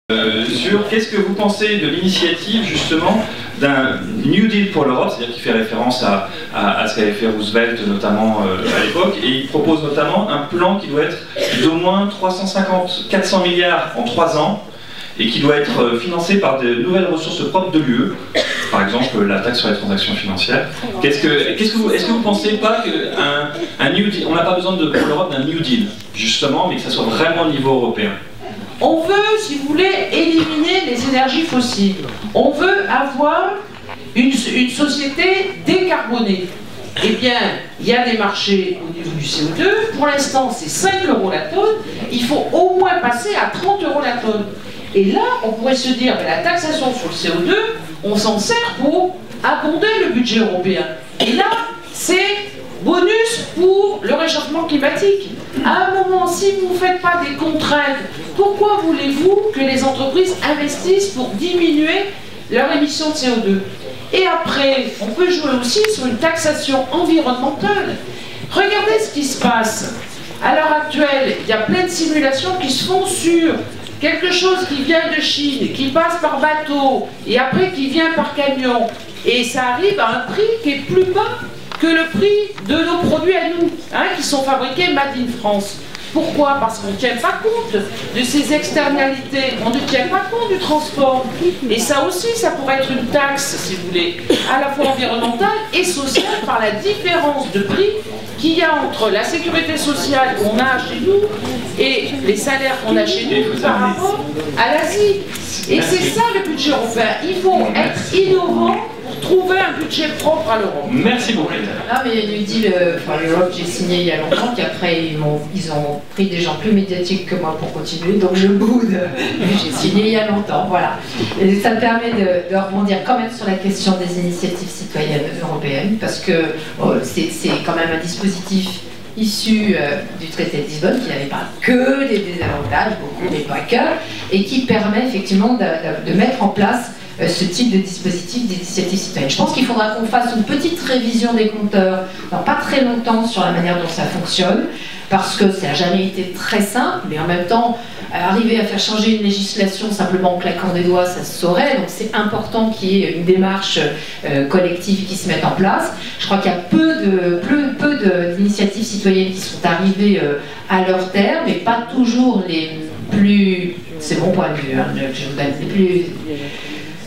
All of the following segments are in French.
Sur qu'est-ce que vous pensez de l'initiative justement d'un New Deal pour l'Europe, c'est-à-dire qu'il fait référence à ce qu'avait fait Roosevelt notamment à l'époque, et il propose notamment un plan qui doit être d'au moins 350-400 milliards en 3 ans, et qui doit être financé par de nouvelles ressources propres de l'UE, par exemple la taxe sur les transactions financières. Est-ce que vous ne pensez pas qu'un New Deal, on n'a pas besoin pour l'Europe d'un New Deal, justement, mais que ça soit vraiment au niveau européen? On veut, si vous voulez, éliminer les énergies fossiles. On veut avoir une société décarbonée. Eh bien, il y a des marchés au niveau du CO2. Pour l'instant, c'est 5 € la tonne. Il faut au moins passer à 30 € la tonne. Et là, on pourrait se dire, la taxation sur le CO2, on s'en sert pour abonder le budget européen. Et là, c'est bonus pour le réchauffement climatique. À un moment, si vous ne faites pas des contraintes, pourquoi voulez-vous que les entreprises investissent pour diminuer leur émission de CO2? Et après, on peut jouer aussi sur une taxation environnementale. Regardez ce qui se passe. À l'heure actuelle, il y a plein de simulations qui se font sur quelque chose qui vient de Chine, qui passe par bateau, et après qui vient par camion. Et ça arrive à un prix qui est plus bas que le prix de nos produits à nous, qui sont fabriqués Made in France. Pourquoi? Parce qu'on ne tient pas compte de ces externalités, on ne tient pas compte du transport. Et ça aussi, ça pourrait être une taxe, si vous voulez, à la fois environnementale et sociale, par la différence de prix qu'il y a entre la sécurité sociale qu'on a chez nous et les salaires qu'on a chez nous par rapport à l'Asie. Et c'est ça le budget européen. Il faut être innovant pour trouver un budget propre à l'Europe. Merci beaucoup. Ah, mais il dit, l'Europe, j'ai signé il y a longtemps, puis après ils ont pris des gens plus médiatiques que moi pour continuer, donc je boude. J'ai signé il y a longtemps, voilà. Et ça me permet de rebondir quand même sur la question des initiatives citoyennes européennes, parce que c'est quand même un dispositif issu du traité de Lisbonne, qui n'avait pas que des désavantages, beaucoup, mais pas que, et qui permet effectivement de mettre en place ce type de dispositif d'initiative citoyenne. Je pense qu'il faudra qu'on fasse une petite révision des compteurs dans pas très longtemps sur la manière dont ça fonctionne, parce que ça n'a jamais été très simple, mais en même temps, arriver à faire changer une législation simplement en claquant des doigts, ça se saurait, donc c'est important qu'il y ait une démarche collective qui se mette en place. Je crois qu'il y a peu d'initiatives citoyennes qui sont arrivées à leur terme, mais pas toujours les plus, c'est mon point de vue, je vous donne les plus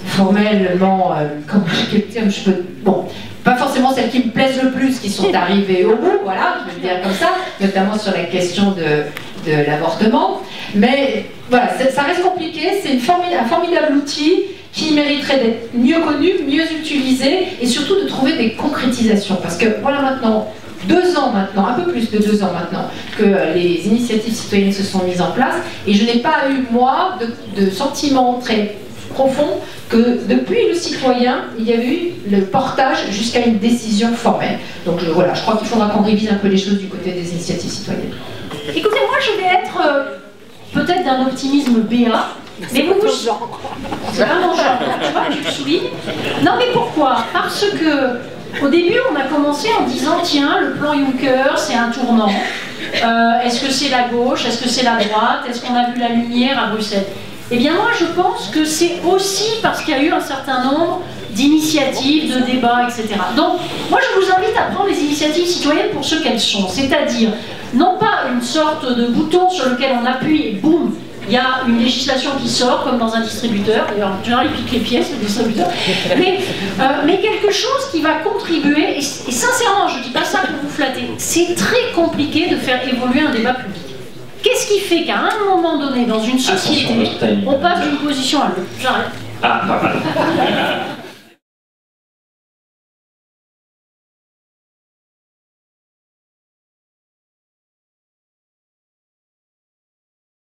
formellement, comment quel terme je peux, bon, pas forcément celles qui me plaisent le plus qui sont arrivées au bout, voilà, je vais le dire comme ça, notamment sur la question de l'avortement, mais voilà, ça reste compliqué, c'est un formidable outil qui mériterait d'être mieux connu, mieux utilisé, et surtout de trouver des concrétisations, parce que voilà maintenant, 2 ans maintenant, un peu plus de 2 ans maintenant, que les initiatives citoyennes se sont mises en place, et je n'ai pas eu, moi, de sentiment très profond que depuis le citoyen, il y a eu le portage jusqu'à une décision formelle. Donc voilà, je crois qu'il faudra qu'on révise un peu les choses du côté des initiatives citoyennes. Écoutez, moi je vais être peut-être d'un optimisme béat, mais vous c'est pas mon genre, tu vois, tu le soulignes. Non mais pourquoi? Parce que au début on a commencé en disant tiens, le plan Juncker c'est un tournant. Est-ce que c'est la gauche? Est-ce que c'est la droite? Est-ce qu'on a vu la lumière à Bruxelles? Eh bien moi je pense que c'est aussi parce qu'il y a eu un certain nombre d'initiatives, de débats, etc. Donc moi je vous invite à prendre les initiatives citoyennes pour ce qu'elles sont, c'est-à-dire non pas une sorte de bouton sur lequel on appuie et boum, il y a une législation qui sort comme dans un distributeur, d'ailleurs en général il pique les pièces le distributeur, mais quelque chose qui va contribuer, et sincèrement je ne dis pas ça pour vous flatter, c'est très compliqué de faire évoluer un débat public. Qu'est-ce qui fait qu'à un moment donné, dans une société, on passe d'une position à l'autre? J'arrête. Ah, pas mal.